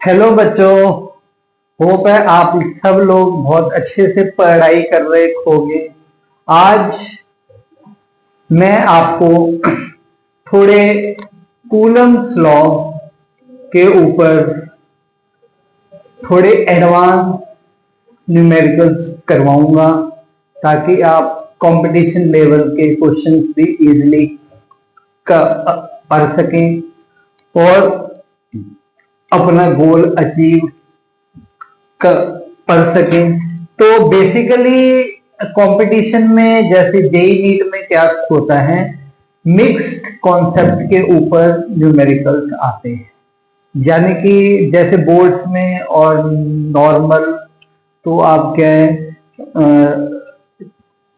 Hello बच्चों। Hope है आप सब लोग बहुत अच्छे से पढ़ाई कर रहे होंगे। आज मैं आपको थोड़े कूलम्स लॉ के ऊपर थोड़े एडवांस न्यूमेरिकल्स करवाऊंगा ताकि आप कंपटीशन लेवल के क्वेश्चंस भी इजीली पढ़ सकें और अपना गोल अचीव पढ़ सकें। तो बेसिकली कंपटीशन में जैसे जेई नीट में क्या होता है, मिक्स्ड कॉन्सेप्ट के ऊपर न्यूमेरिकल्स आते हैं। यानी कि जैसे बोर्ड्स में और नॉर्मल तो आप क्या है,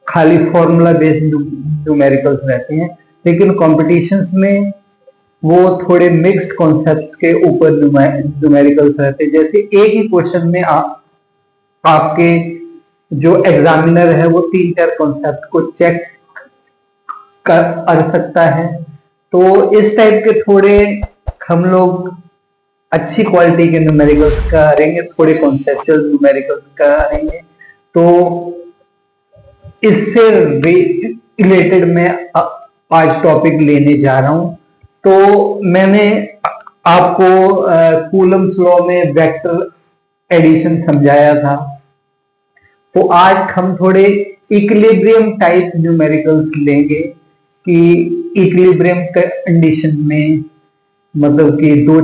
खाली फॉर्मूला बेस्ड न्यूमेरिकल्स रहते हैं, लेकिन कॉम्पिटिशन्स में वो थोड़े मिक्स्ड कॉन्सेप्ट्स के ऊपर न्यूमेरिकल्स रहते हैं। जैसे एक ही क्वेश्चन में आपके जो एग्जामिनर है वो 3-4 कॉन्सेप्ट को चेक कर सकता है। तो इस टाइप के थोड़े हम लोग अच्छी क्वालिटी के न्यूमेरिकल्स करेंगे, थोड़े कॉन्सेप्चुअल न्यूमेरिकल्स करेंगे। तो इससे रिलेटेड मैं आज टॉपिक लेने जा रहा हूं। तो मैंने आपको कूलम्स लॉ में वेक्टर एडिशन समझाया था। तो आज हम थोड़े इक्विलिब्रियम टाइप न्यूमेरिकल्स लेंगे कि इक्विलिब्रियम कंडीशन में मतलब कि दो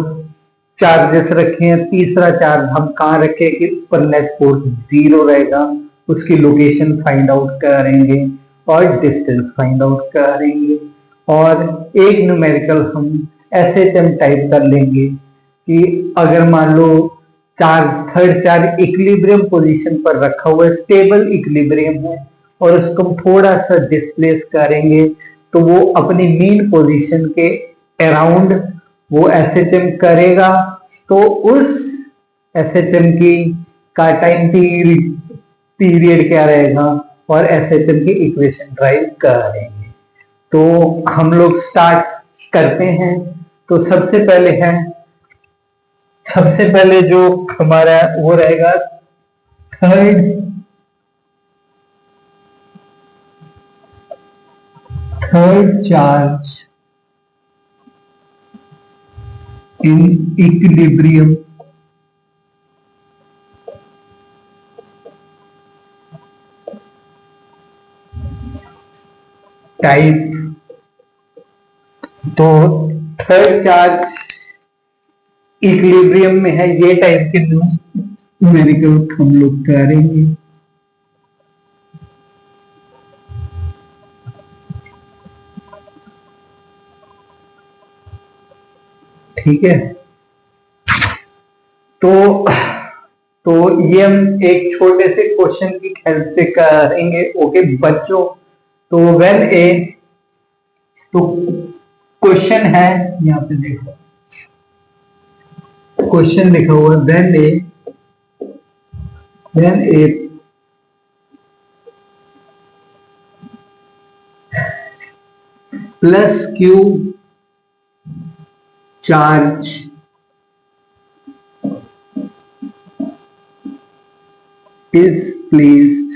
चार्जेस रखे हैं, तीसरा चार्ज हम कहाँ रखे कि ऊपर नेट फोर्स 0 रहेगा, उसकी लोकेशन फाइंड आउट करेंगे और डिस्टेंस फाइंड आउट करेंगे। और एक न्यूमेरिकल हम एसएचएम टाइप कर लेंगे कि अगर मान लो थर्ड चार्ज इक्विलिब्रियम पोजीशन पर रखा हुआ है, स्टेबल इक्विलिब्रियम है, और उसको हम थोड़ा सा डिस्प्लेस करेंगे तो वो अपनी मीन पोजीशन के अराउंड वो एसएचएम करेगा। तो उस एसएचएम की का टाइम पीरियड क्या रहेगा और एसएचएम की इक्वेशन ड्राइव करेंगे। तो हम लोग स्टार्ट करते हैं। तो सबसे पहले जो हमारा वो रहेगा third charge in equilibrium type. तो थर्ड चार्ज इक्विलिब्रियम में है, ये टाइप के न्यूमेरिकल हम लोग करेंगे। ठीक है। तो ये हम एक छोटे से क्वेश्चन की हेल्प से करेंगे। ओके बच्चों, तो तो क्वेश्चन है, यहाँ पे देखो क्वेश्चन लिखा हुआ है when A plus q charge is placed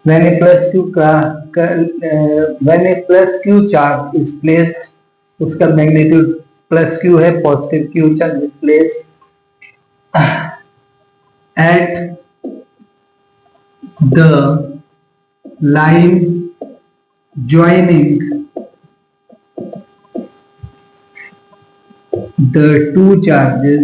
when a plus q charge is placed, उसका मैग्नीट्यूड प्लस क्यू है, positive Q charge is placed at the line joining the two charges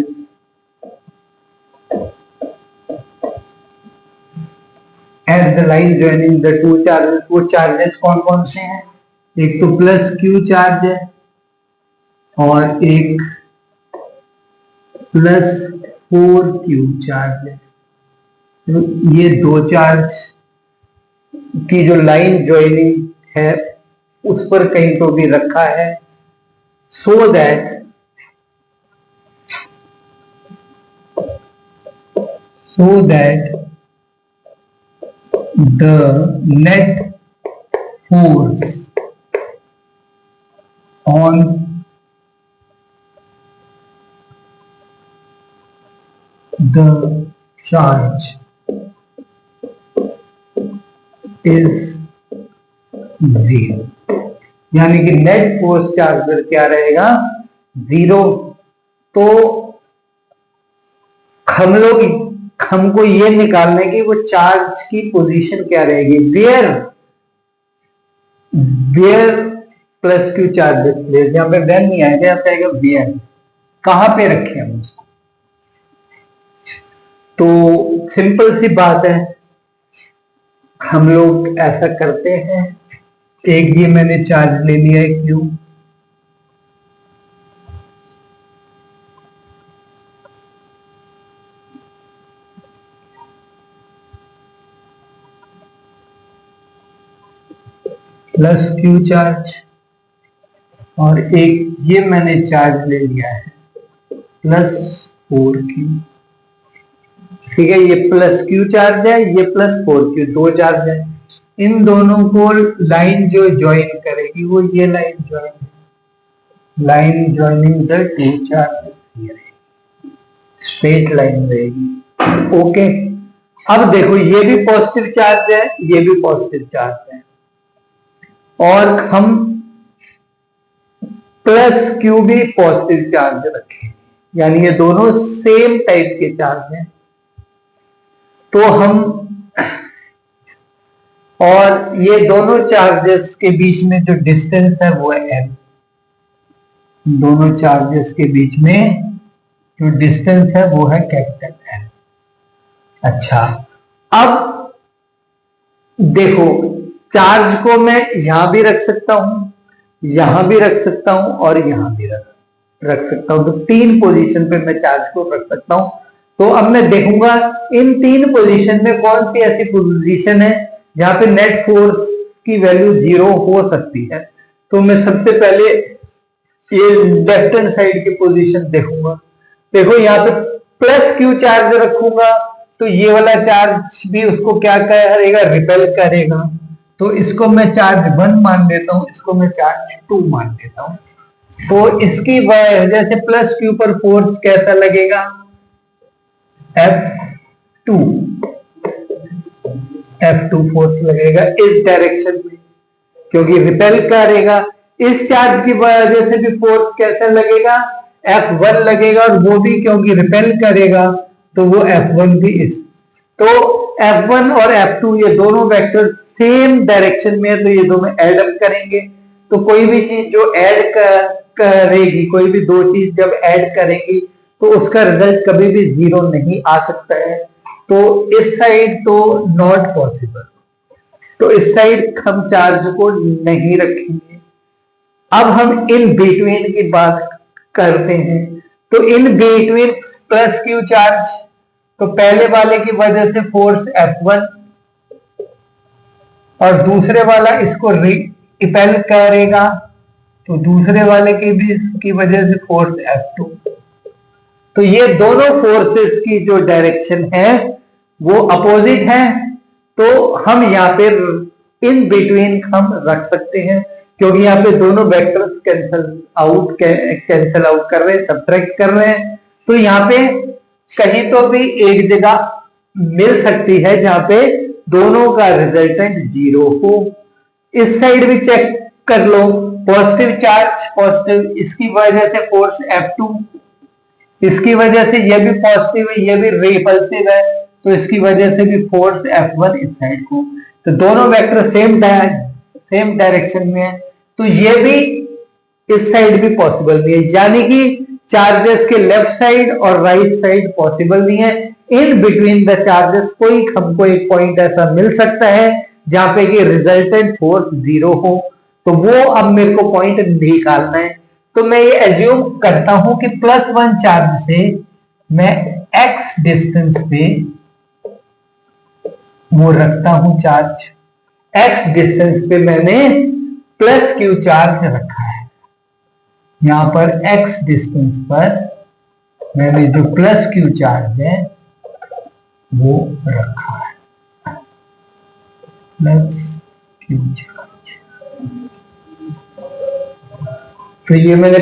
at the line joining the two charges। वो charges कौन कौन से हैं? एक तो plus q charge है और एक प्लस 4q चार्ज है। तो ये दो चार्ज की जो लाइन ज्वाइनिंग है उस पर कहीं तो भी रखा है, so that the net force on the charge is 0, यानी कि नेट फोर्स चार्ज पर क्या रहेगा, 0। तो हमको ये निकालना है कि वो चार्ज की पोजीशन क्या रहेगी, where plus q charge displace. यहाँ पे वेन नहीं आएगा, यहाँ पे आएगा वेयर। कहां पे रखे हम उसको, तो सिंपल सी बात है, हम लोग ऐसा करते हैं। एक ये मैंने चार्ज ले लिया है क्यू, प्लस क्यू चार्ज, और एक ये मैंने चार्ज ले लिया है प्लस 4Q। ठीक है, ये प्लस क्यू चार्ज है, ये प्लस 4Q, दो चार्ज है। इन दोनों को लाइन जो ज्वाइन करेगी वो ये line joining the two charge, straight line रहेगी। ओके, अब देखो ये भी पॉजिटिव चार्ज है, ये भी पॉजिटिव चार्ज है, और हम प्लस क्यू भी पॉजिटिव चार्ज रखें, यानी ये दोनों सेम टाइप के चार्ज हैं। तो हम, और ये दोनों चार्जेस के बीच में जो डिस्टेंस है वो है एल। दोनों चार्जेस के बीच में जो डिस्टेंस है वो है कैपिटल एल। अच्छा, अब देखो चार्ज को मैं यहां भी रख सकता हूं, यहां भी रख सकता हूं, और यहां भी रख सकता हूं। तो तीन पोजीशन पे मैं चार्ज को रख सकता हूं। तो अब मैं देखूंगा इन तीन पोजीशन में कौन सी ऐसी पोजीशन है जहां पे नेट फोर्स की वैल्यू 0 हो सकती है। तो मैं सबसे पहले ये लेफ्ट हैंड साइड की पोजीशन देखूंगा। देखो यहाँ पे प्लस क्यू चार्ज रखूंगा तो ये वाला चार्ज भी उसको क्या करेगा, रिपेल करेगा। तो इसको मैं चार्ज 1 मान लेता हूं, इसको मैं चार्ज 2 मान लेता हूं। तो इसकी वजह से प्लस क्यू पर फोर्स कैसा लगेगा, F2 फोर्स लगेगा इस डायरेक्शन में, क्योंकि रिपेल करेगा। इस चार्ज की वजह से भी फोर्स कैसा लगेगा, F1 लगेगा, और वो भी क्योंकि रिपेल करेगा तो वो F1 भी इस। तो F1 और F2 ये दोनों वेक्टर सेम डायरेक्शन में है, तो ये दोनों ऐड अप करेंगे। तो कोई भी चीज जो ऐड करेगी, कोई भी दो चीज जब ऐड करेंगी तो उसका रिजल्ट कभी भी 0 नहीं आ सकता है। तो इस साइड तो नॉट पॉसिबल, तो इस साइड हम चार्ज को नहीं रखेंगे। अब हम इन बिटवीन की बात करते हैं। तो in between plus q charge, तो पहले वाले की वजह से फोर्स F1 और दूसरे वाला इसको रिपेल करेगा, तो दूसरे वाले की भी इसकी वजह से फोर्स F2। तो ये दोनों फोर्सेस की जो डायरेक्शन है वो अपोजिट है। तो हम यहाँ पे इन बिटवीन हम रख सकते हैं, क्योंकि यहाँ पे दोनों वेक्टर्स कैंसल आउट कर रहे हैं, सब्ट्रैक्ट कर रहे हैं। तो यहाँ पे कहीं तो भी एक जगह मिल सकती है जहां पे दोनों का रिजल्टेंट 0 हो। इस साइड भी चेक कर लो, पॉजिटिव चार्ज पॉजिटिव, इसकी वजह से फोर्स F2, इसकी वजह से ये भी पॉजिटिव है, ये भी रिपल्सिव है, तो इसकी वजह से भी फोर्स F1 इस साइड को। तो दोनों वेक्टर सेम डायरेक्शन में है, तो ये भी इस साइड भी पॉसिबल नहीं है, यानी कि चार्जेस के लेफ्ट साइड और राइट साइड पॉसिबल नहीं है। इन बिटवीन द चार्जेस कोई हमको एक पॉइंट ऐसा मिल सकता है जहां पे कि रिजल्टेंट फोर्स 0 हो, तो वो अब मेरे को पॉइंट निकालना है। तो मैं ये एज्यूम करता हूं कि +1 चार्ज से मैं x डिस्टेंस पे वो रखता हूं चार्ज, x डिस्टेंस पे मैंने प्लस क्यू चार्ज रखा है। यहां पर x डिस्टेंस पर मैंने जो प्लस क्यू चार्ज है वो रखा है, प्लस क्यू चार्ज। तो ये मैंने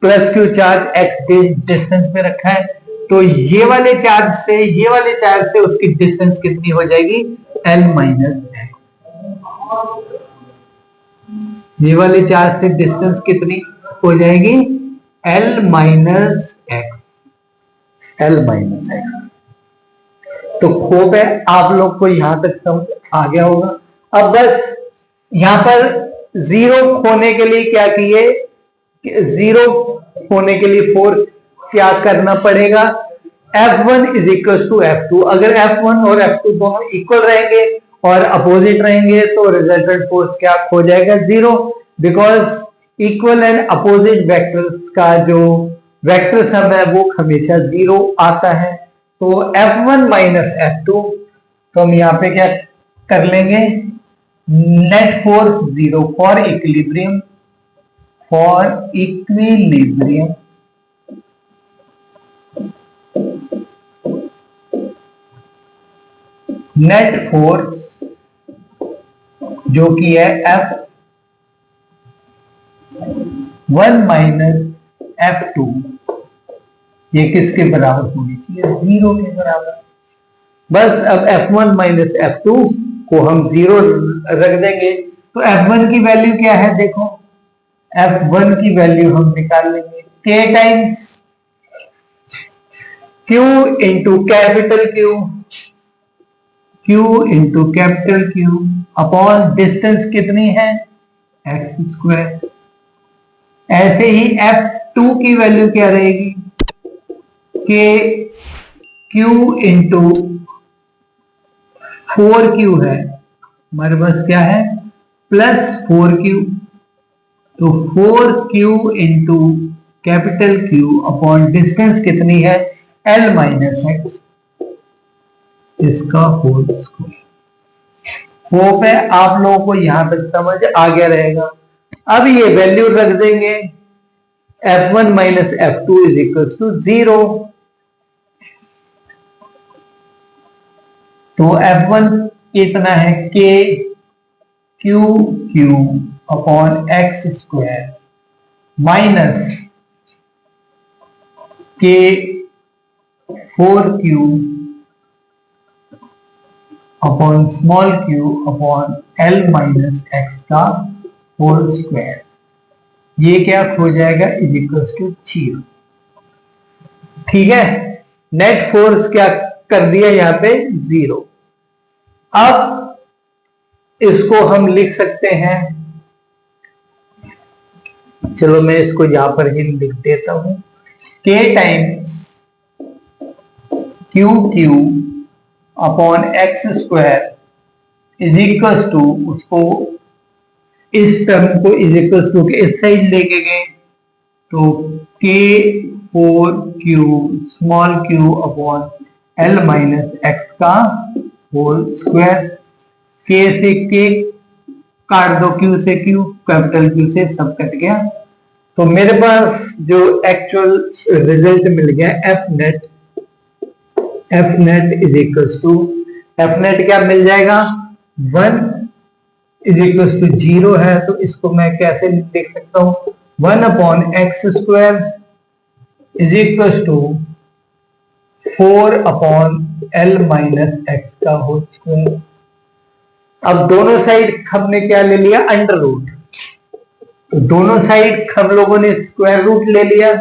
plus q charge x distance पे रखा है, तो ये वाले चार्ज से उसकी डिस्टेंस कितनी हो जाएगी, एल माइनस एक्स। ये वाले चार्ज से डिस्टेंस कितनी हो जाएगी, L minus x, L minus x. तो होप है आप लोग को यहां तक समझ आ गया होगा। अब बस यहां पर जीरो होने के लिए क्या किए, जीरो होने के लिए फोर्स क्या करना पड़ेगा, F1 is equal to F2। अगर F1 और F2 दोनों इक्वल रहेंगे और अपोजिट रहेंगे तो रिजल्टेंट फोर्स क्या हो जाएगा, zero. Because equal and opposite vectors का जो वेक्टर सम है वो हमेशा जीरो आता है। तो F1 माइनस F2, तो हम यहां पे क्या कर लेंगे, net force zero for equilibrium, for equilibrium net force जो कि है F1 माइनस F2, ये किसके बराबर होनी चाहिए, जीरो के बराबर। बस अब F1 माइनस F2 को हम जीरो रख देंगे, तो F1 की वैल्यू क्या है, देखो F1 की वैल्यू हम निकाल लेंगे, K times Q into capital Q into capital Q upon distance कितनी है, एक्स स्क्वायर। ऐसे ही F2 की वैल्यू क्या रहेगी, K Q इंटू 4Q है, हमारे पास क्या है, प्लस 4Q, तो 4Q into capital Q upon distance कितनी है, L माइनस एक्स, इसका होल स्क्वायर। होप है आप लोगों को यहां तक समझ आ गया रहेगा। अब ये वैल्यू रख देंगे, F1 minus F2 is equal to zero. तो F1 कितना है, K Q upon x square minus K 4Q upon small q upon L minus x का होल स्क्वायर। ये क्या हो जाएगा, इज इक्वल टू जीरो। ठीक है, नेट फोर्स क्या कर दिया यहां पे, जीरो। अब इसको हम लिख सकते हैं, चलो मैं इसको यहां पर ही लिख देता हूं, K times Q upon x square is equal to, उसको इस टर्म को इज इक्वल टू के इस साइड लेके गए, तो K 4Q small q upon L minus x का होल स्क्वायर। K से K काट दो, Q से Q, कैपिटल Q से सब कट गया, तो मेरे पास जो एक्चुअल रिजल्ट मिल गया F net is equal to, F net क्या मिल जाएगा, 1 इज इक्वल टू जीरो है, तो इसको मैं कैसे लिख सकता हूं, 1 upon x square is equal to 4 upon L minus x का होल स्क्वायर। अब दोनों साइड हमने क्या ले लिया, अंडर रूट, तो दोनों साइड हम लोगों ने स्क्वायर रूट ले लिया,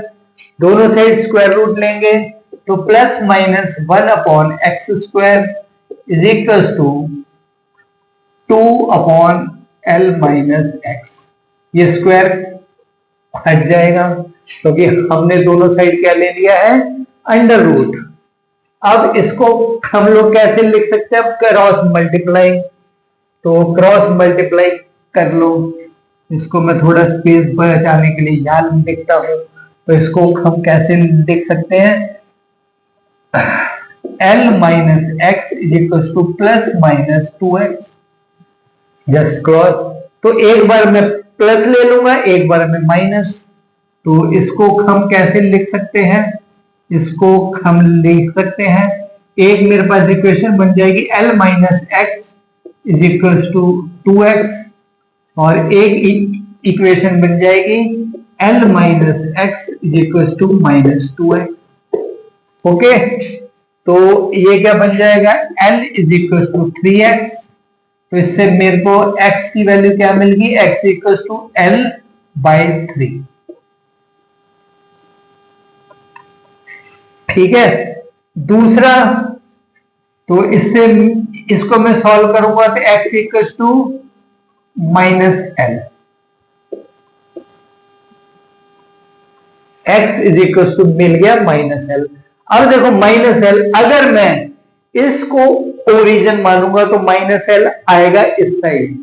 दोनों साइड स्क्वायर रूट लेंगे तो plus minus 1 upon x square is equal to 2 upon L minus x. ये स्क्वायर हट जाएगा क्योंकि हमने दोनों साइड क्या ले लिया है, अंडर रूट। अब इसको हम लोग कैसे लिख सकते हैं, क्रॉस मल्टीप्लाई, तो क्रॉस मल्टीप्लाई कर लो। इसको मैं थोड़ा स्पेस बचाने के लिए यहाँ लिखता हूं, तो इसको हम कैसे लिख सकते हैं, L minus x is equal two plus minus 2x, just cross. तो एक बार मैं प्लस ले लूंगा, एक बार मैं माइनस, तो इसको हम कैसे लिख सकते हैं, इसको हम लिख सकते हैं, एक मेरे पास इक्वेशन बन जाएगी L minus x is equal to 2x, और एक इक्वेशन बन जाएगी L minus x is equal to -2x। Okay, तो ये क्या बन जाएगा, L is equal to 3x। तो इससे मेरे को x की वैल्यू क्या मिल गई, x इक्वल टू L/3। ठीक है, दूसरा, तो इससे इसको मैं सॉल्व करूंगा तो x equal to -L, x is equal to मिल गया -L। अब देखो -L, अगर मैं इसको ओरिजिन मानूंगा तो -L आएगा इस साइड।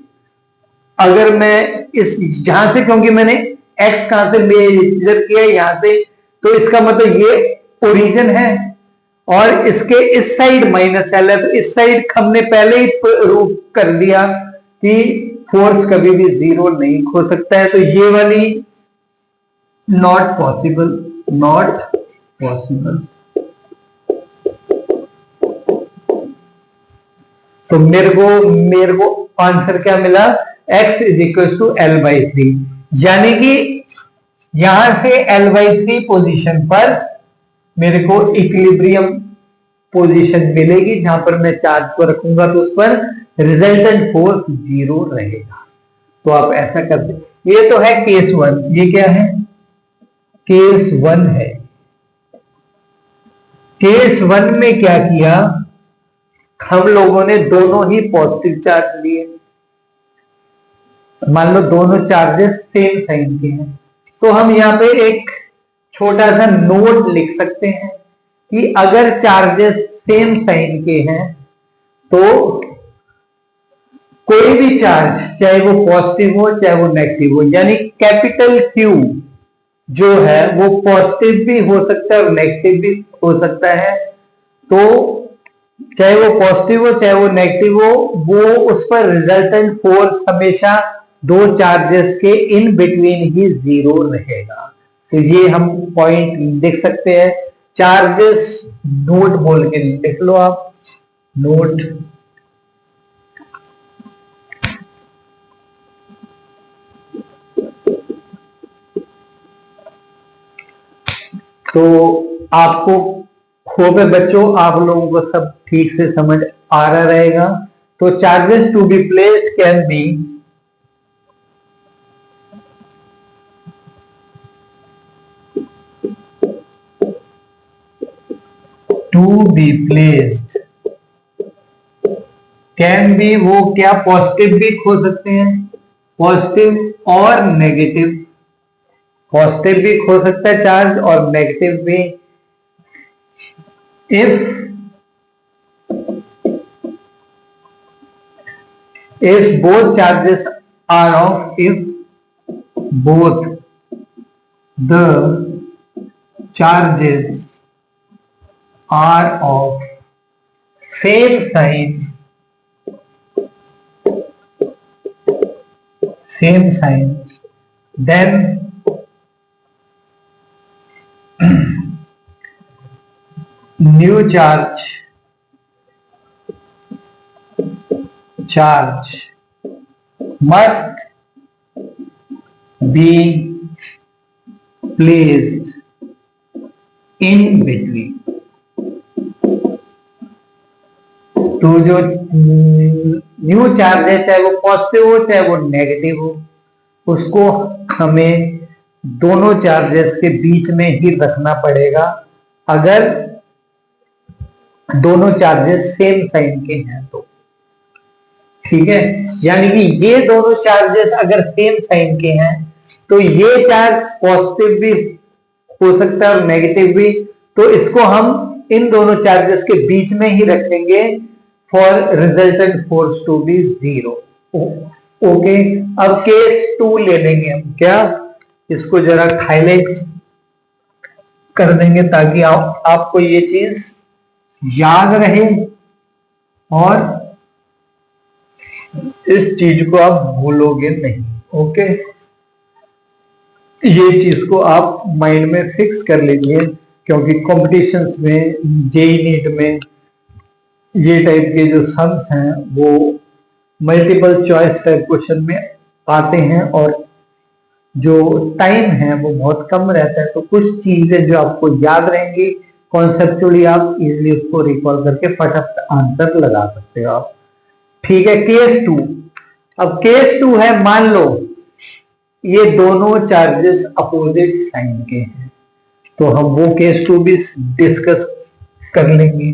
अगर मैं इस जहां से, क्योंकि मैंने x कहां से मेजर किया यहां से, तो इसका मतलब ये ओरिजिन है और इसके इस साइड -L है, तो इस साइड हमने पहले ही प्रूव कर दिया कि फोर्स कभी भी जीरो नहीं हो सकता है, तो ये वाली नॉट पॉसिबल, नॉट पॉसिबल। तो मेरे को आंसर क्या मिला, x is equal to L/3, यानी कि यहां से L/3 पोजीशन पर मेरे को इक्विलिब्रियम पोजीशन मिलेगी, जहां पर मैं चार्ज को रखूंगा तो उस पर रिजल्टेंट फोर्स जीरो रहेगा। तो आप ऐसा करते, ये तो है केस 1। ये क्या है, केस 1 है। केस 1 में क्या किया, हम लोगों ने दोनों ही पॉजिटिव चार्ज लिए। मान लो दोनों चार्जेस सेम साइन के हैं, तो हम यहां पे एक छोटा सा नोट लिख सकते हैं कि अगर चार्जेस सेम साइन के हैं तो कोई भी चार्ज, चाहे वो पॉजिटिव हो चाहे वो नेगेटिव हो, यानी कैपिटल Q जो है वो पॉजिटिव भी हो सकता है और नेगेटिव भी हो सकता है। तो चाहे वो पॉजिटिव हो चाहे वो नेगेटिव हो, वो उस पर रिजल्टेंट फोर्स हमेशा दो चार्जेस के इन बिटवीन ही जीरो रहेगा। तो ये हम पॉइंट देख सकते हैं। चार्जेस नोट बोल के लिख लो आप, नोट। तो आपको होप है बच्चों, आप लोगों को सब ठीक से समझ आ रहा रहेगा। तो charges to be placed can be can be, वो क्या पॉजिटिव भी हो सकते हैं, पॉजिटिव और नेगेटिव। पॉजिटिव भी हो सकता है चार्ज और नेगेटिव भी। if both charges are of, if both the charges are of same sign, then new charge must be placed in between। तो जो न्यू चार्ज है, चाहे वो पॉजिटिव हो चाहे वो नेगेटिव हो, उसको हमें दोनों चार्जेस के बीच में ही रखना पड़ेगा अगर दोनों चार्जेस सेम साइन के हैं तो। ठीक है, यानी कि ये दोनों चार्जेस अगर सेम साइन के हैं तो ये चार्ज पॉजिटिव भी हो सकता है और नेगेटिव भी, तो इसको हम इन दोनों चार्जेस के बीच में ही रखेंगे for resultant force to be zero. Okay, अब केस 2 ले लेंगे हम। क्या, इसको जरा हाईलाइट कर देंगे ताकि आपको ये चीज याद रहे और इस चीज को आप भूलोगे नहीं। ओके, ये चीज को आप माइंड में फिक्स कर लीजिए, क्योंकि कॉम्पिटिशन्स में, जेई नीट में ये टाइप के जो सम्स हैं वो मल्टीपल चॉइस टाइप क्वेश्चन में आते हैं और जो टाइम है वो बहुत कम रहता है, तो कुछ चीजें जो आपको याद रहेंगी कॉन्सेप्चुअली आप इजिली उसको रिकॉल करके फटाफट आंसर लगा सकते हो आप। ठीक है, केस 2। अब केस 2 है, मान लो ये दोनों चार्जेस अपोजिट साइन के हैं, तो हम वो केस 2 भी डिस्कस कर लेंगे।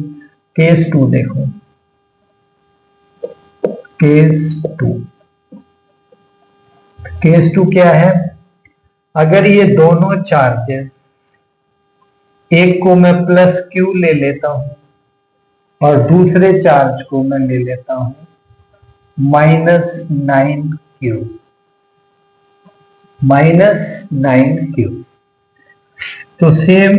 केस 2 देखो, केस 2, केस 2 क्या है? अगर ये दोनों चार्जेस, एक को मैं प्लस क्यू ले लेता हूं और दूसरे चार्ज को मैं ले लेता हूं -9q, -9q, तो सेम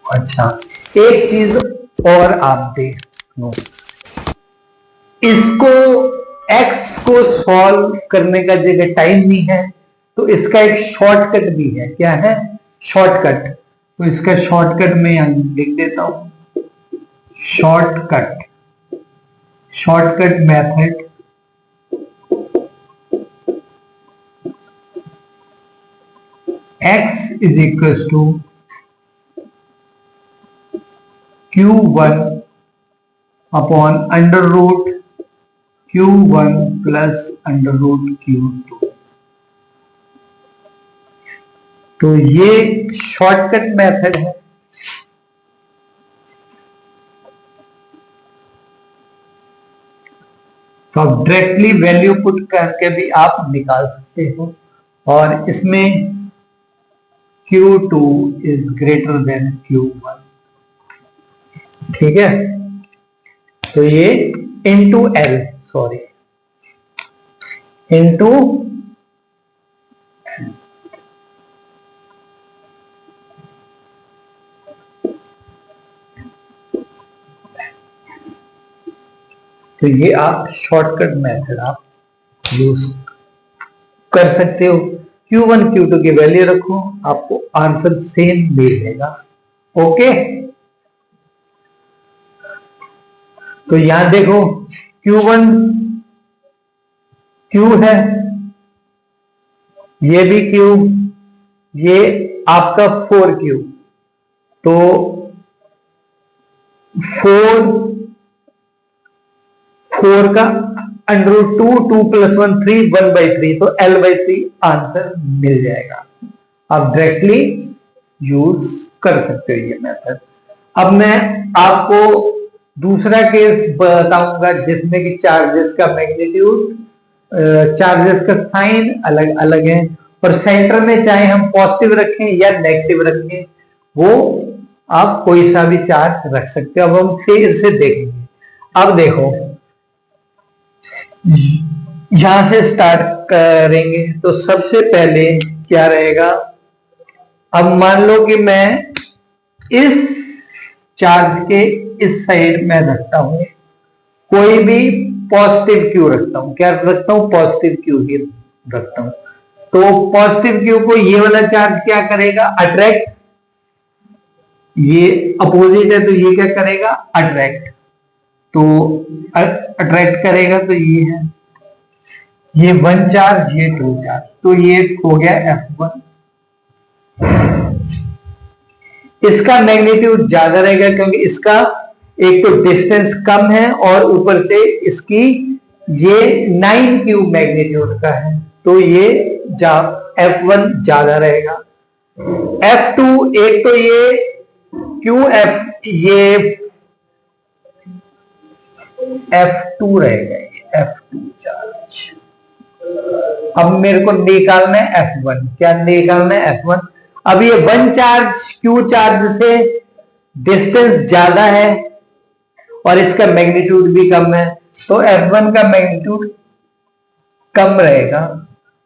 अच्छा, एक चीज और आप देख लो, इसको x को सॉल्व करने का जगह टाइम नहीं है, तो इसका एक शॉर्टकट भी है। क्या है? शॉर्टकट। तो इसका शॉर्टकट मैं यहां लिख देता हूं, shortcut, shortcut method x is equal to q1 upon under root q1 plus under root q2। तो ये शॉर्टकट मेथड है। तो आप डायरेक्टली वैल्यू पुट करके भी आप निकाल सकते हो, और इसमें Q2 is greater than Q1। ठीक है, तो ये इंटू एल, सॉरी, इंटू, तो ये आप शॉर्टकट मेथड आप यूज कर सकते हो। Q1 Q2 की वैल्यू रखो, आपको आंसर सेम मिलेगा। ओके, तो यहां देखो Q1 Q है, ये भी Q, ये आपका 4Q, तो 4 का अंडर रूट 2 प्लस 1 3, 1/3, तो L/3 आंसर मिल जाएगा। आप डायरेक्टली यूज कर सकते हो ये मेथड। अब मैं आपको दूसरा केस बताऊंगा जिसमें कि चार्जेस का मैग्नीट्यूड, चार्जेस का साइन अलग अलग है, और सेंटर में चाहे हम पॉजिटिव रखें या नेगेटिव रखें, वो आप कोई सा भी चार्ज रख सकते हो। अब हम फिर से देखेंगे। अब देखो, यहां से स्टार्ट करेंगे, तो सबसे पहले क्या रहेगा? अब मान लो कि मैं इस चार्ज के इस साइड में रखता हूं कोई भी पॉजिटिव क्यू रखता हूं। क्या रखता हूं? पॉजिटिव क्यू ही रखता हूं। तो पॉजिटिव क्यू को ये वाला चार्ज क्या करेगा? अट्रैक्ट। ये अपोजिट है तो ये क्या करेगा? अट्रैक्ट। तो अट्रैक्ट करेगा, तो ये है, ये 1 चार्ज, ये 2 चार्ज, तो ये हो गया F1। इसका मैग्नीट्यूड ज्यादा रहेगा क्योंकि इसका एक तो डिस्टेंस कम है और ऊपर से इसकी ये 9Q मैग्नीट्यूड का है, तो ये F1 ज्यादा रहेगा। F2, एक तो ये QF, ये F2 रहेगा, ये F2 चार्ज। अब मेरे को निकालना है F1। क्या निकालना है? F1। अब ये 1 चार्ज Q चार्ज से डिस्टेंस ज्यादा है और इसका मैग्नीट्यूड भी कम है, तो F1 का मैग्नीट्यूड कम रहेगा,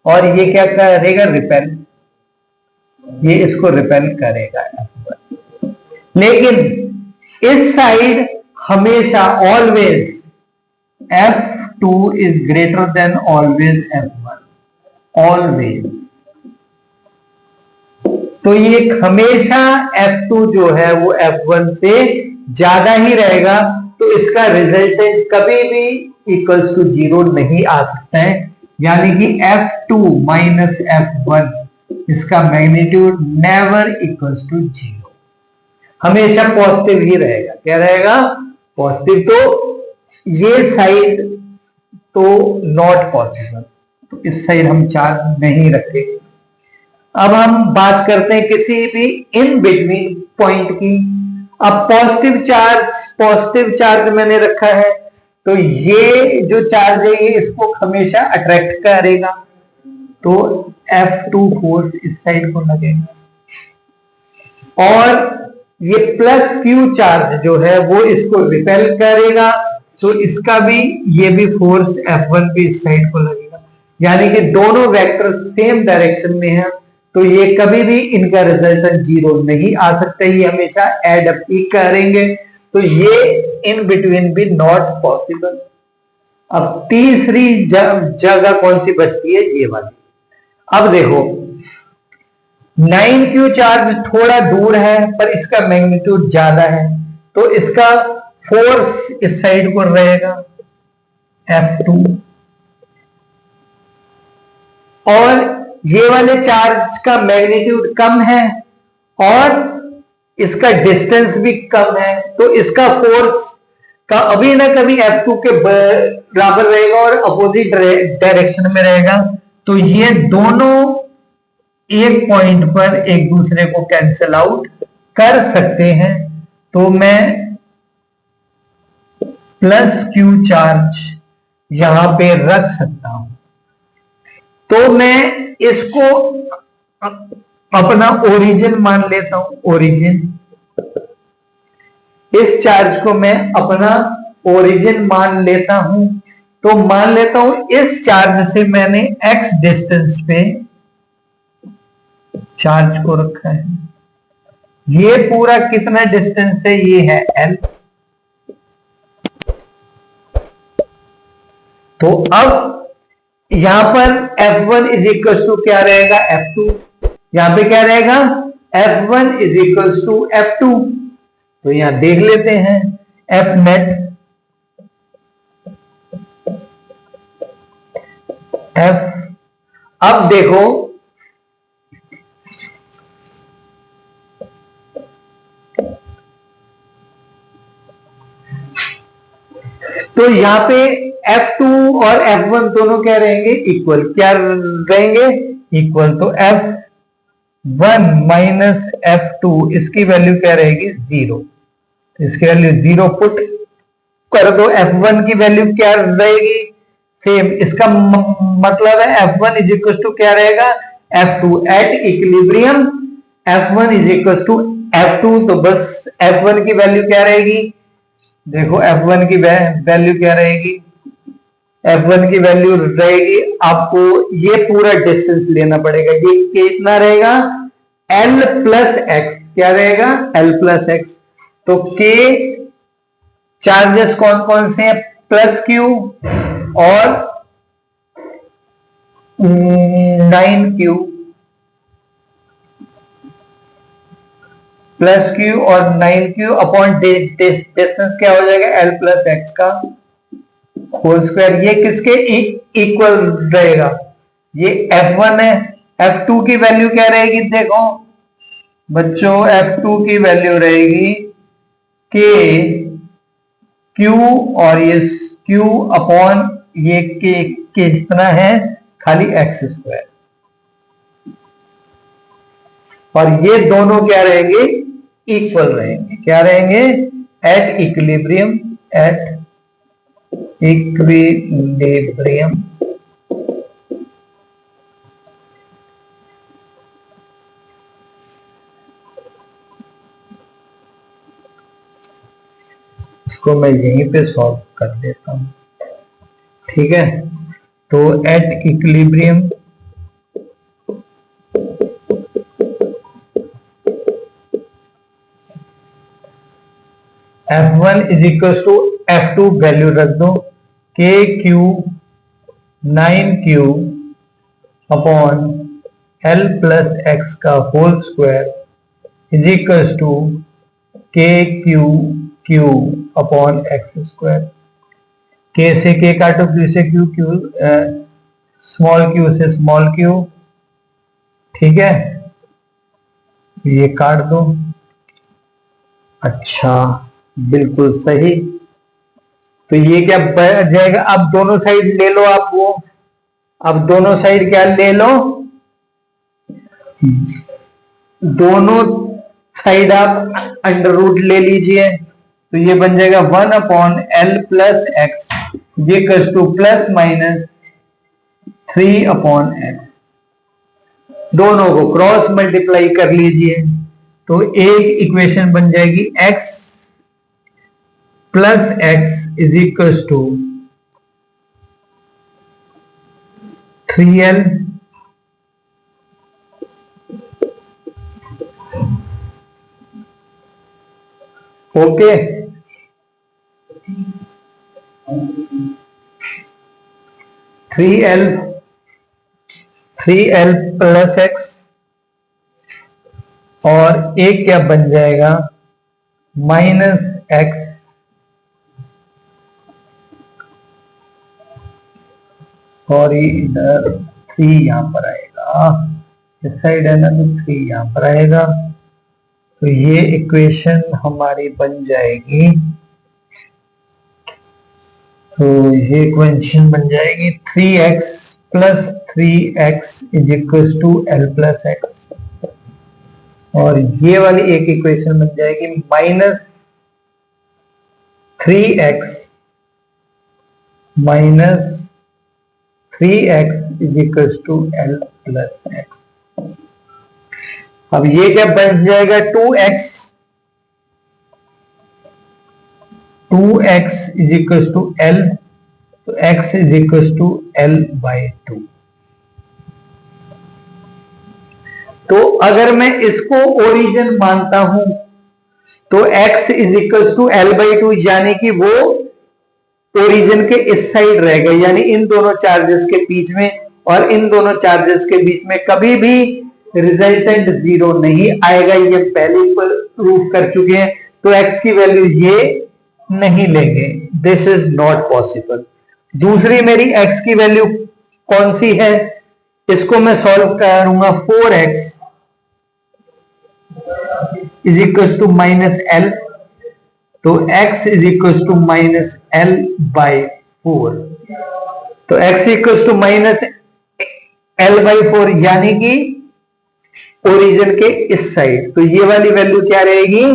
और ये क्या करेगा? रिपेल, ये इसको रिपेल करेगा F1। लेकिन इस साइड हमेशा always F2 is greater than always F1, always. तो ये हमेशा F2 जो है वो F1 से ज्यादा ही रहेगा, तो इसका रिजल्टेंट कभी भी इक्वल्स टू 0 नहीं आ सकता है, यानी कि F2 माइनस F1 इसका मैग्नीट्यूड नेवर इक्वल्स टू 0, हमेशा पॉजिटिव ही रहेगा। क्या रहेगा? पॉजिटिव। तो ये साइड तो नॉट पॉसिबल, तो इस साइड हम चार्ज नहीं रखेंगे। अब हम बात करते हैं किसी भी इन बिटवीन पॉइंट की। अब पॉजिटिव चार्ज मैंने रखा है, तो ये जो चार्ज है ये इसको हमेशा अट्रैक्ट करेगा, तो F2 फोर्स इस साइड को लगेगा। और ये प्लस Q चार्ज जो है वो इसको रिपेल करेगा, तो इसका भी ये भी फोर्स F1 भी इस साइड को लगेगा, यानी कि दोनों वेक्टर सेम डायरेक्शन में है, तो ये कभी भी इनका रिजल्टेंट 0 नहीं आ सकता, ये हमेशा एड अप ही करेंगे, तो ये इन बिटवीन भी नॉट पॉसिबल। अब तीसरी जगह कौन सी बचती है? ये वाली। अब देखो 9Q चार्ज थोड़ा दूर है पर इसका मैग्नीट्यूड ज्यादा है, तो इसका फोर्स इस साइड को रहेगा F2, और ये वाले चार्ज का मैग्नीट्यूड कम है और इसका डिस्टेंस भी कम है, तो इसका फोर्स का अभी ना कभी F2 के बराबर रहेगा और अपोजिट डायरेक्शन में रहेगा, तो ये दोनों एक पॉइंट पर एक दूसरे को कैंसिल आउट कर सकते हैं। तो मैं प्लस Q चार्ज यहां पे रख सकता हूं, तो मैं इसको अपना ओरिजिन मान लेता हूं। ओरिजिन, इस चार्ज को मैं अपना ओरिजिन मान लेता हूं, तो मान लेता हूं इस चार्ज से मैंने x डिस्टेंस पे चार्ज को रखा है। ये पूरा कितना डिस्टेंस है? ये है L। तो अब यहां पर F1 इज इक्वल टू क्या रहेगा? F2। यहां पे क्या रहेगा? F1 is equal to F2। तो यहां देख लेते हैं F नेट F। अब देखो तो यहां पे F2 और F1 दोनों क्या रहेंगे? इक्वल। क्या रहेंगे? इक्वल। तो F1 माइनस F2 इसकी वैल्यू क्या रहेगी? 0। इसकी वैल्यू 0 पुट कर दो। F1 की वैल्यू क्या रहेगी? सेम। इसका मतलब है F1 इज इक्वल टू क्या रहेगा? F2 at equilibrium. F1 is equal to F2, तो बस F1 की वैल्यू क्या रहेगी? देखो F1 की वैल्यू क्या रहेगी? F1 की वैल्यू रहेगी, आपको ये पूरा डिस्टेंस लेना पड़ेगा। ये कितना रहेगा? L plus x. क्या रहेगा? L plus x. तो K चार्जेस कौन कौन से हैं? प्लस Q और 9Q। प्लस Q और 9Q अपॉन डिस्टेंस क्या हो जाएगा? L प्लस एक्स का होल स्क्वायर। ये किसके इक्वल रहेगा? ये F1 है। F2 की वैल्यू क्या रहेगी? देखो बच्चों, F2 की वैल्यू रहेगी K Q, और ये Q अपॉन ये K कितना है? खाली एक्स स्क्वायर। और ये दोनों क्या रहेंगे? इक्वल रहेंगे। क्या रहेंगे? At equilibrium. At equilibrium. इसको मैं यहीं पे सॉल्व कर देता हूं, ठीक है। तो at equilibrium F1 is equal to F2 value रख दो। KQ 9Q upon L plus x का whole square is equal to KQ Q upon x square. K से के काटो, क्यू से क्यू, स्मॉल क्यू से स्मॉल क्यू, ठीक है, ये काट दो। अच्छा, बिल्कुल सही। तो ये क्या बच जाएगा? अब दोनों साइड ले लो आप वो, अब दोनों साइड क्या ले लो, दोनों साइड आप अंडर रूट ले लीजिए। तो ये बन जाएगा 1/L+x equals two plus minus 3/x। दोनों को क्रॉस मल्टीप्लाई कर लीजिए तो एक इक्वेशन बन जाएगी x plus x is equals to 3L okay. 3L plus x और एक क्या बन जाएगा माइनस x और इधर 3 यहां पर आएगा, इस साइड है ना, तो 3 यहां पर आएगा। तो ये इक्वेशन हमारी बन जाएगी, तो ये इक्वेशन बन जाएगी 3x plus 3x is equal to L plus x. और ये वाली एक इक्वेशन बन जाएगी minus 3x minus 3x is equal to L plus x. अब ये क्या बन जाएगा 2x is equal to L, तो x is equal to L/2। तो अगर मैं इसको ओरिजिन मानता हूं तो x is equal to L/2 यानी कि वो ओरिजिन के इस साइड रहेगा, यानी इन दोनों चार्जेस के बीच में और इन दोनों चार्जेस के बीच में कभी भी रिजल्टेंट 0 नहीं आएगा। ये पहले प्रूफ कर चुके हैं। तो x की वैल्यू ये नहीं लेंगे, दिस इज नॉट पॉसिबल। दूसरी मेरी x की वैल्यू कौन सी है, इसको मैं सॉल्व करूंगा। 4x is equal to minus L, तो x is equal to minus L/4। तो x equal to minus L/4 यानी कि ओरिजिन के इस साइड। तो ये वाली वैल्यू क्या रहेगी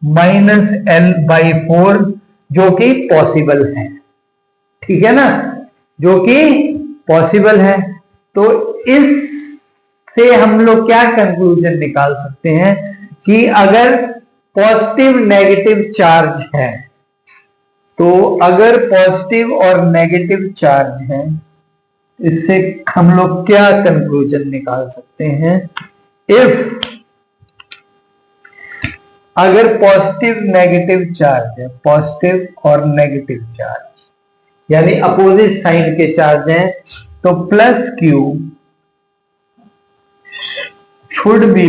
माइनस L/4, जो कि पॉसिबल है, ठीक है ना, जो कि पॉसिबल है। तो इससे हम लोग क्या कंक्लूजन निकाल सकते हैं कि अगर पॉजिटिव नेगेटिव चार्ज है, तो अगर पॉजिटिव और नेगेटिव चार्ज है, इससे हम लोग क्या कंक्लूजन निकाल सकते हैं, इफ अगर पॉजिटिव नेगेटिव चार्ज है, पॉजिटिव और नेगेटिव चार्ज यानी अपोजिट साइन के चार्ज हैं, तो plus Q should be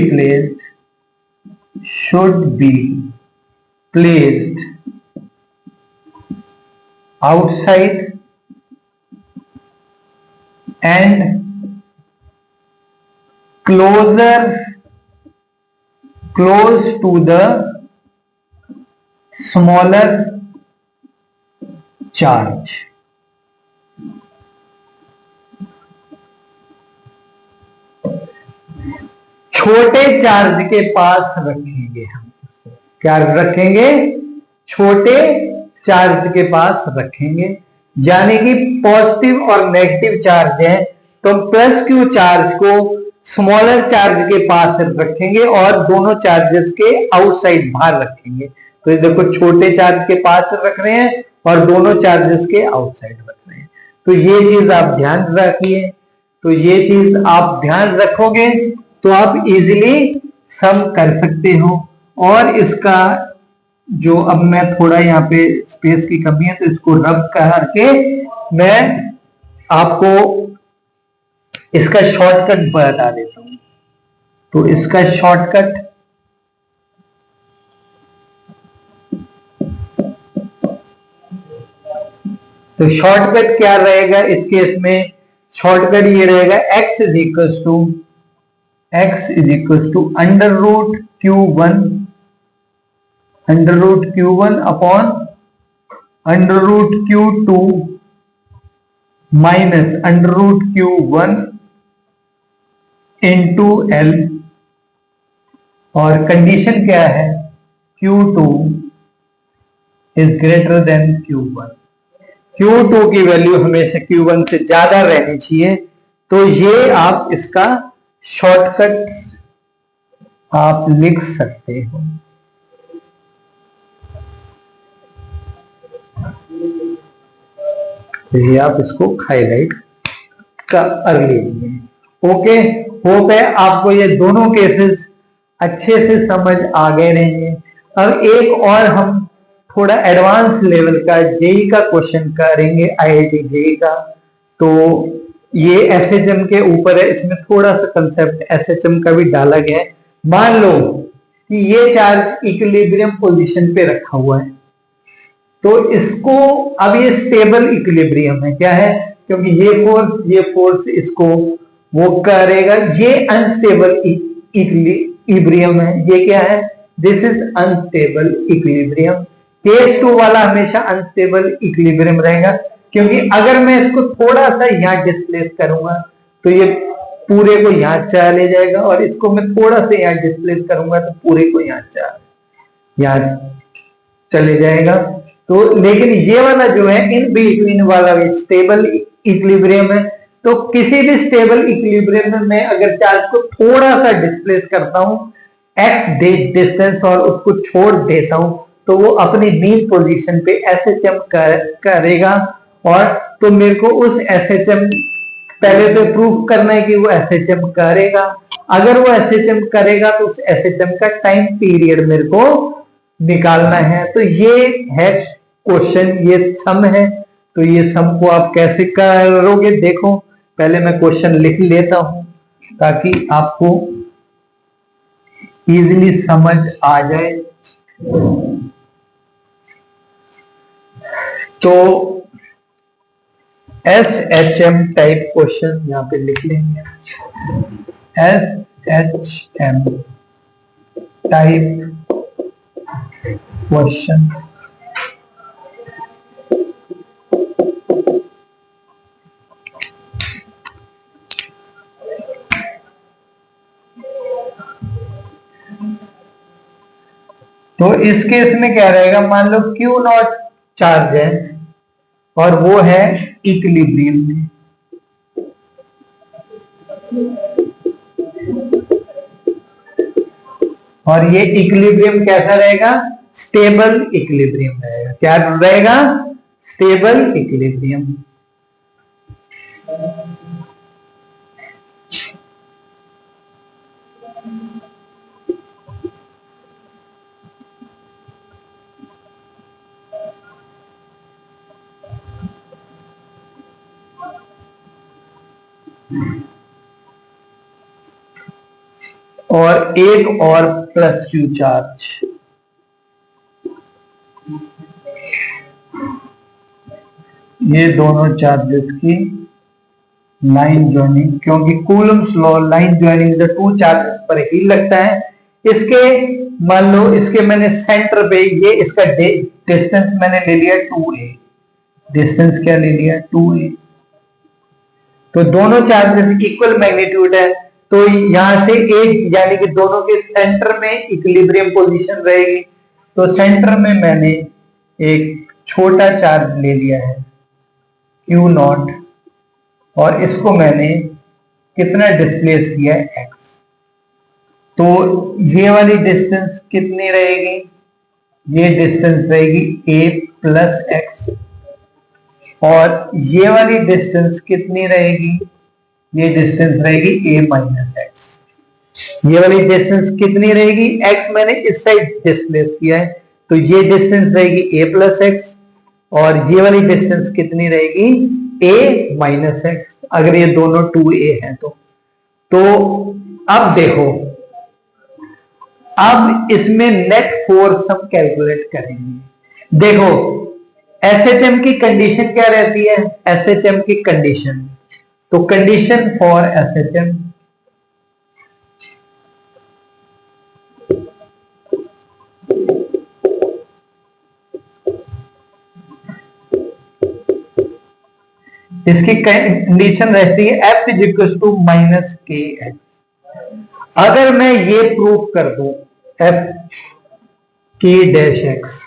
placed outside and close to the smaller charge। छोटे चार्ज के पास रखेंगे हम, क्या रखेंगे, छोटे चार्ज के पास रखेंगे। यानी कि पॉजिटिव और नेगेटिव चार्ज है तो प्लस क्यू चार्ज को स्मॉलर चार्ज के पास रखेंगे और दोनों चार्जेस के आउटसाइड बाहर रखेंगे। तो ये देखो छोटे चार्ज के पास रख रहे हैं और दोनों चार्जेस के आउटसाइड रख रहे हैं। तो ये चीज आप ध्यान रखिए। तो ये चीज आप ध्यान रखोगे तो आप इजीली सम कर सकते हो। और इसका जो अब मैं थोड़ा यहाँ पे स्पेस की कमी है तो इसको रब करके मैं आपको इसका शॉर्टकट बता देता हूं। तो इसका शॉर्टकट तो शॉर्टकट क्या रहेगा इस केस में? शॉर्टकट ये रहेगा x is equal to under root Q1 upon under root Q2 minus under root Q1 into L, और कंडीशन क्या है? Q2 is greater than Q1। Q2 की वैल्यू हमेशा Q1 से ज्यादा रहनी चाहिए। तो ये आप इसका शॉर्टकट आप लिख सकते हो। तो ये आप इसको हाईलाइट कर लीजिए। ओके, होप है आपको ये दोनों केसेस अच्छे से समझ आ गए रहेंगे। अब एक और हम थोड़ा एडवांस लेवल का जेई का क्वेश्चन करेंगे, आईआईटी जेई का। तो ये एसएचएम के ऊपर है, इसमें थोड़ा सा कंसेप्ट एसएचएम का भी डाला गया है। मान लो कि ये चार्ज इक्विलिब्रियम पोजीशन पे रखा हुआ है, तो इसको अब ये स्टेबल इक्विलिब्रियम है। क्या है? क्योंकि ये फोर्स इसको वो करेगा। ये अनस्टेबल इक्विलिब्रियम है। ये क्या है? This is unstable equilibrium. Case 2 वाला हमेशा अनस्टेबल इक्विलिब्रियम रहेगा, क्योंकि अगर मैं इसको थोड़ा सा यहां डिस्प्लेस करूंगा तो ये पूरे को यहां चले जाएगा, और इसको मैं थोड़ा सा यहां डिस्प्लेस करूंगा तो पूरे को यहां चले जाएगा। तो लेकिन ये वाला जो है इन बिटवीन वाला स्टेबल इक्विलिब्रियम है। तो किसी भी स्टेबल इक्विलिब्रियम में मैं अगर चार्ज को थोड़ा सा डिस्प्लेस करता हूं x डिस्टेंस और उसको छोड़ देता हूं, तो वो अपनी मीन पोजीशन पे एसएचएम करेगा। और तो मेरे को उस एसएचएम पहले तो प्रूव करना है कि वो एसएचएम करेगा। अगर वो एसएचएम करेगा तो उस एसएचएम का टाइम पीरियड मेरे को निकालना है। तो ये है क्वेश्चन, ये सम है। तो ये सम को आप कैसे करोगे? देखो, पहले मैं क्वेश्चन लिख लेता हूं ताकि आपको इजीली समझ आ जाए। तो एसएचएम टाइप क्वेश्चन यहां पे लिख लेंगे। SHM type question. तो इस केस में क्या रहेगा? मान लो Q नॉट चार्ज है और वो है इक्विलिब्रियम में। और ये इक्विलिब्रियम कैसा रहेगा? स्टेबल इक्विलिब्रियम रहेगा। क्या रहेगा? Stable equilibrium. और एक और प्लस Q चार्ज, ये दोनों चार्जेस की लाइन ज्वाइनिंग, क्योंकि Coulomb's law line joining the two charges पर ही लगता है। इसके मान लो इसके मैंने सेंटर पे ये इसका डिस्टेंस मैंने ले लिया 2a। डिस्टेंस क्या ले लिया? 2a। तो दोनों चार्जेस इक्वल मैग्नीट्यूड है, तो यहां से एक यानी कि दोनों के सेंटर में इक्विलिब्रियम पोजीशन रहेगी। तो सेंटर में मैंने एक छोटा चार्ज ले लिया है Q नॉट, और इसको मैंने कितना डिस्प्लेस किया है? x। तो ये वाली डिस्टेंस कितनी रहेगी? ये डिस्टेंस रहेगी a प्लस एक्स, और ये वाली डिस्टेंस कितनी रहेगी? ये डिस्टेंस रहेगी a माइनस एक्स। ये वाली डिस्टेंस कितनी रहेगी? x मैंने इस साइड डिस्प्लेस किया है, तो ये डिस्टेंस रहेगी a प्लस एक्स, और ये वाली डिस्टेंस कितनी रहेगी? a minus x. अगर ये दोनों 2a हैं तो अब देखो, अब इसमें नेट फोर्स हम कैलकुलेट करेंगे। देखो, एसएचएम की कंडीशन क्या रहती है? एसएचएम की कंडीशन, तो कंडीशन फॉर एसएचएम इसकी कंडीशन रहती है F is equal to minus K x. अगर मैं ये प्रूव कर दूं एफ के डैश एक्स,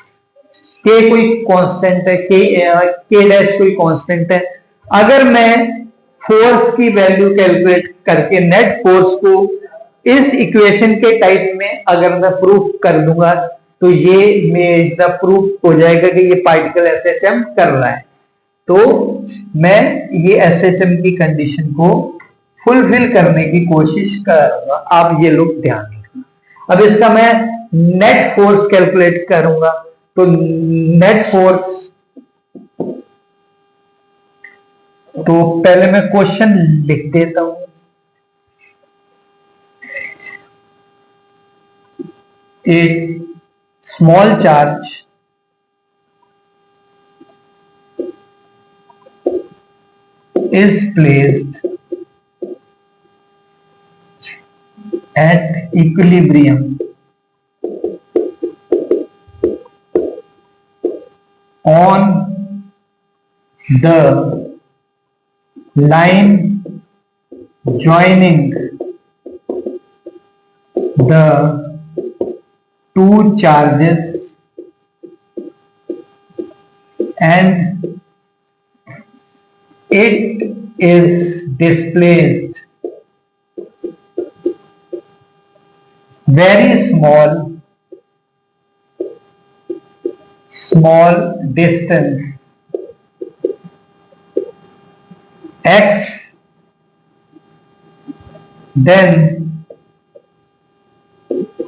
के कोई कांस्टेंट है, के डैश कोई कांस्टेंट है, अगर मैं फोर्स की वैल्यू कैलकुलेट करके नेट फोर्स को इस इक्वेशन के टाइप में अगर मैं प्रूफ कर दूंगा तो ये मेरा प्रूफ हो जाएगा कि ये पार्टिकल एसएचएम कर रहा है। तो मैं ये एसएचएम की कंडीशन को फुलफिल करने की कोशिश करूंगा। आप ये लोग ध्यान रखना। अब इसका मैं नेट फोर्स कैलकुलेट करूंगा, तो नेट फोर्स, तो पहले मैं क्वेश्चन लिख देता हूं। एक small charge is placed at equilibrium on the line joining the two charges and it is displaced very small distance x, then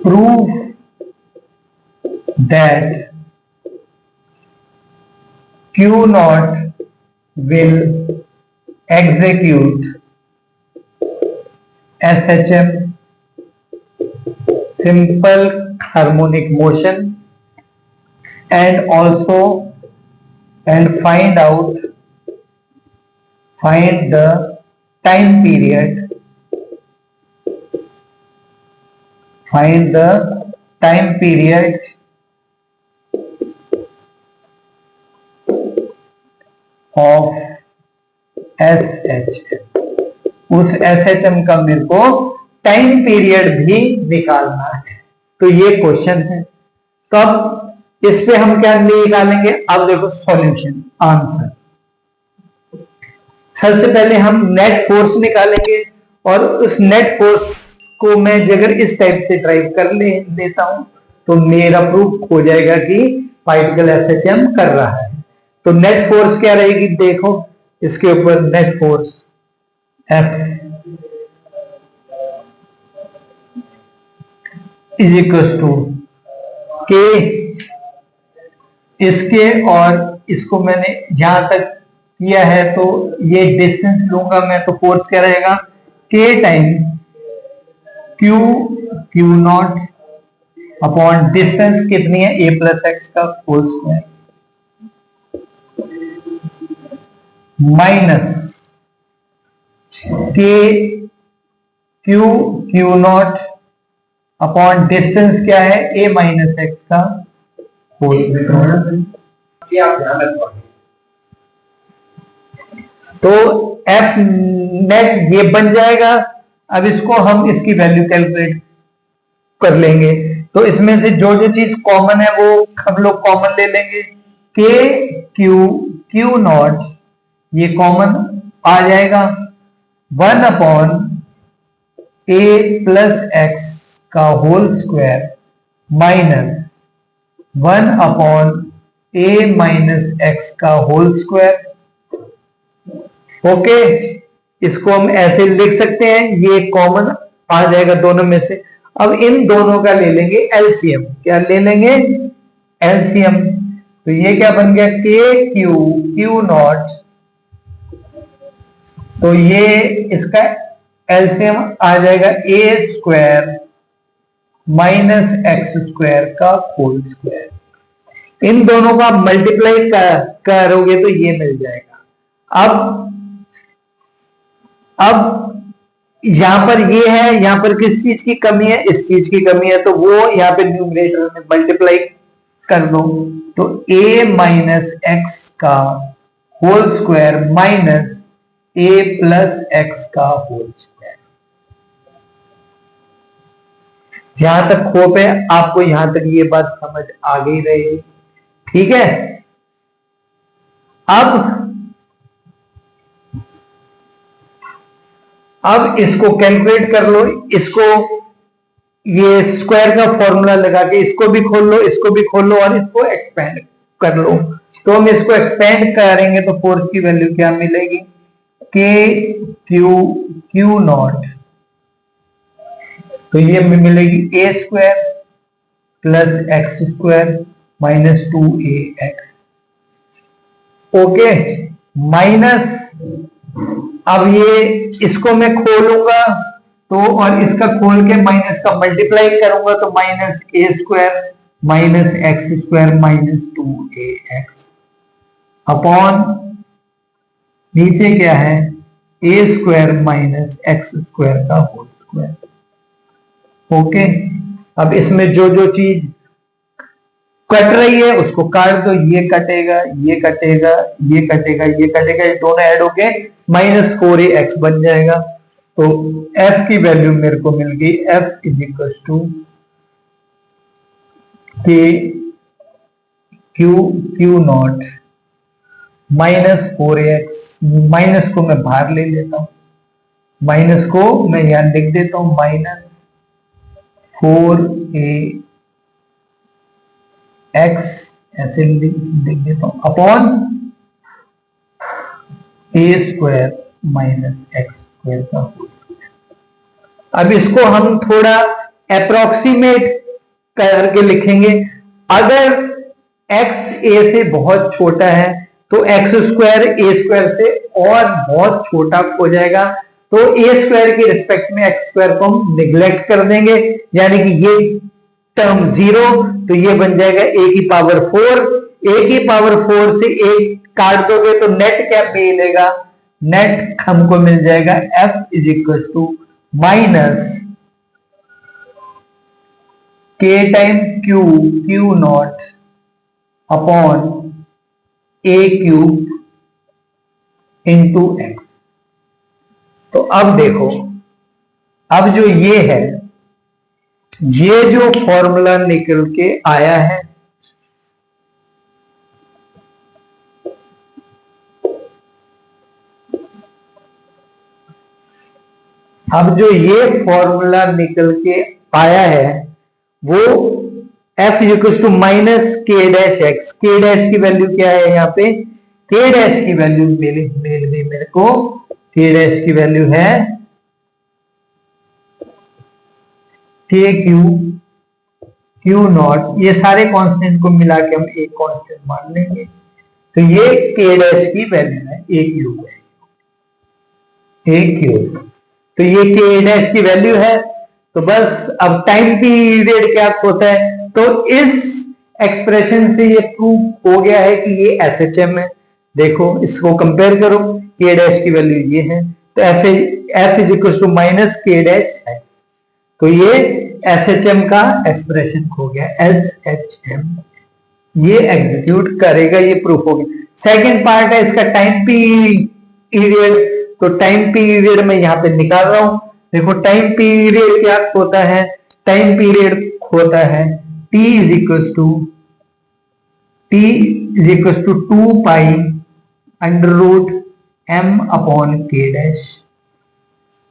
prove that Q naught will execute SHM, simple harmonic motion, and also find the time period, of SHM। उस SHM का मेरे को time period भी निकालना है। तो ये question है। तो अब इस पे हम क्या निकालेंगे? अब देखो सॉल्यूशन, आंसर। सबसे पहले हम नेट फोर्स निकालेंगे और उस नेट फोर्स को मैं अगर इस टाइप से ड्राइव कर लेता हूं तो मेरा प्रूफ हो जाएगा कि पार्टिकल एसएचएम कर रहा है। तो नेट फोर्स क्या रहेगी? देखो इसके ऊपर net force F is equal to K, इसके और इसको मैंने यहां तक किया है तो ये डिस्टेंस लूंगा मैं, तो फोर्स क्या रहेगा? के time q not upon distance कितनी है? ए प्लस एक्स का होल स्क्वायर माइनस के क्यू नॉट अपॉन डिस्टेंस क्या है? ए माइनस एक्स का होल स्क्वायर। तो एफ नेट ये बन जाएगा। अब इसको हम इसकी वैल्यू कैलकुलेट कर लेंगे। तो इसमें से जो जो चीज कॉमन है वो हम लोग कॉमन ले लेंगे। के क्यू नॉट ये कॉमन आ जाएगा, 1 अपॉन ए प्लस एक्स का होल स्क्वायर माइनस 1 अपॉन ए माइनस एक्स का होल स्क्वायर। ओके, इसको हम ऐसे लिख सकते हैं, ये कॉमन आ जाएगा दोनों में से। अब इन दोनों का ले लेंगे एलसीएम। क्या ले लेंगे? एलसीएम। तो ये क्या बन गया? के क्यू नॉट, तो ये इसका एलसीएम आ जाएगा ए स्क्वायर माइनस एक्स स्क्वायर का होल स्क्वायर। इन दोनों का मल्टीप्लाई करोगे तो ये मिल जाएगा। अब यहां पर ये है, यहां पर किस चीज की कमी है, इस चीज की कमी है, तो वो यहां पे न्यूमरेटर में मल्टीप्लाई कर दो। तो a माइनस एक्स का whole square minus a plus x का होल स्क्वायर। यहां तक होप है आपको, यहां तक ये बात समझ आ गई रहेगी, ठीक है। अब इसको कैलकुलेट कर लो, इसको ये स्क्वायर का फॉर्मूला लगा के इसको भी खोल लो, इसको भी खोल लो और इसको एक्सपेंड कर लो। तो हम इसको एक्सपेंड करेंगे तो फोर्स की वैल्यू क्या मिलेगी, के क्यू नॉट, तो ये मिलेगी a square plus x square minus 2ax। Okay, minus, अब ये इसको मैं खोलूंगा तो, और इसका खोल के माइनस का मल्टीप्लाई करूंगा तो minus a square minus x square minus 2ax upon नीचे क्या है, a square minus x square का होल स्क्वायर। ओके, अब इसमें जो जो चीज कट रही है उसको काट दो, ये कटेगा, ये कटेगा, ये कटेगा, ये कटेगा, ये दोनों ऐड होके माइनस 4ax बन जाएगा। तो f की वैल्यू मेरे को मिल गई, f इज इक्वल टू के Q not minus 4ax, minus को मैं बाहर ले लेता हूं, माइनस को मैं यहां लिख देता हूं, माइनस 4ax ऐसे लिख देता हूं अपॉन ए स्क्वायर माइनस एक्स स्क्वायर का होल स्क्वायर। अब इसको हम थोड़ा अप्रोक्सीमेट करके लिखेंगे। अगर x a से बहुत छोटा है तो एक्स स्क्वायर ए स्क्वायर से और बहुत छोटा हो जाएगा, तो ए स्क्वायर के रिस्पेक्ट में एक्स स्क्वायर को हम निग्लेक्ट कर देंगे, यानी कि ये टर्म 0, तो ये बन जाएगा a की पावर 4। a की पावर 4 से a काट दोगे तो नेट क्या मिलेगा, नेट हमको मिल जाएगा f is equal to minus k time q not upon a cube into x. तो अब देखो, अब जो ये है, ये जो फॉर्मूला निकल के आया है, अब जो ये फॉर्मूला निकल के आया है वो f equal to minus K dash x. के डैश की वैल्यू क्या है यहाँ पे, के डैश की वैल्यू मेरे को, के डैश की वैल्यू है के क्यू नॉट, ये सारे कांस्टेंट को मिला के हम एक कांस्टेंट मान लेंगे, तो ये के डैश की वैल्यू है, ए क्यूब है, ए क्यूब। तो ये के डैश की वैल्यू है। तो बस अब टाइम पीरियड क्या होता है, तो इस एक्सप्रेशन से ये प्रूव हो गया है कि ये एसएचएम है। देखो इसको कंपेयर करो, के डैश की वैल्यू ये है, तो F is equal to minus K dash है, तो ये एसएचएम का एक्सप्रेशन हो गया, एसएचएम। ये एग्जीक्यूट करेगा, ये प्रूफ हो गया। सेकेंड पार्ट है इसका टाइम पीरियड, तो टाइम पीरियड में यहां पे निकाल रहा हूं। देखो टाइम पीरियड क्या होता है, टाइम पीरियड होता है t is equal to 2 pi under root m upon K dash.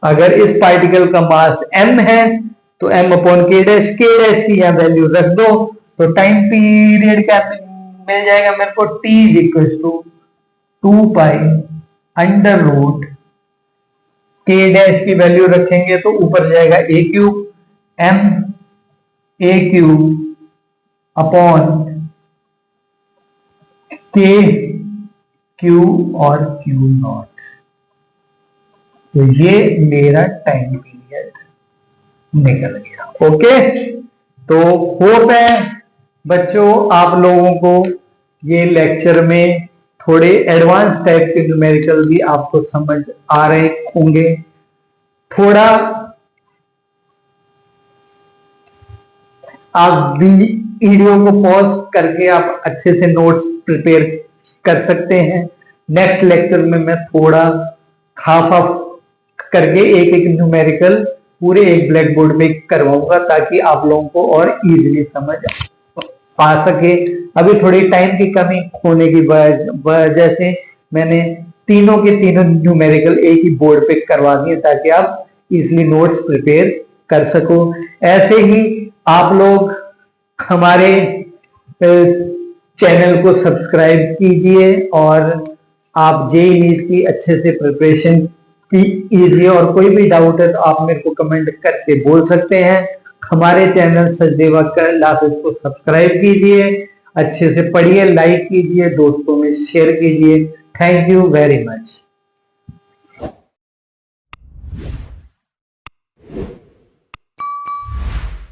अगर इस पार्टिकल का मास m है तो m अपॉन के डैश की यहां वैल्यू रख दो, तो टाइम पीरियड क्या मिल जाएगा मेरे को, t is equal to 2 pi under root K dash की वैल्यू रखेंगे तो ऊपर जाएगा a cube m a cube upon K Q और क्यू नॉट। तो ये मेरा टाइम पीरियड निकल गया। ओके, तो होप है बच्चों, आप लोगों को ये लेक्चर में थोड़े एडवांस टाइप के न्यूमेरिकल भी आपको समझ आ रहे होंगे। थोड़ा आप वीडियो को पॉज करके आप अच्छे से नोट्स प्रिपेयर कर सकते हैं। नेक्स्ट लेक्चर में मैं थोड़ा हाफ हाफ करके एक एक न्यूमेरिकल पूरे एक ब्लैक बोर्ड पे करवाऊंगा ताकि आप लोगों को और इजीली समझ आ सके। अभी थोड़ी टाइम की कमी होने की वजह से मैंने तीनों के तीनों न्यूमेरिकल एक ही बोर्ड पे करवा दिए ताकि आप इजीली नोट्स प्रिपेयर कर सको। ऐसे ही आप लोग हमारे चैनल को सब्सक्राइब कीजिए और आप जेईई नीट की अच्छे से प्रिपरेशन कीजिए और कोई भी डाउट है तो आप मेरे को कमेंट करके बोल सकते हैं। हमारे चैनल सचदेवा क्लासेस को सब्सक्राइब कीजिए, अच्छे से पढ़िए, लाइक कीजिए, दोस्तों में शेयर कीजिए। Thank you very much.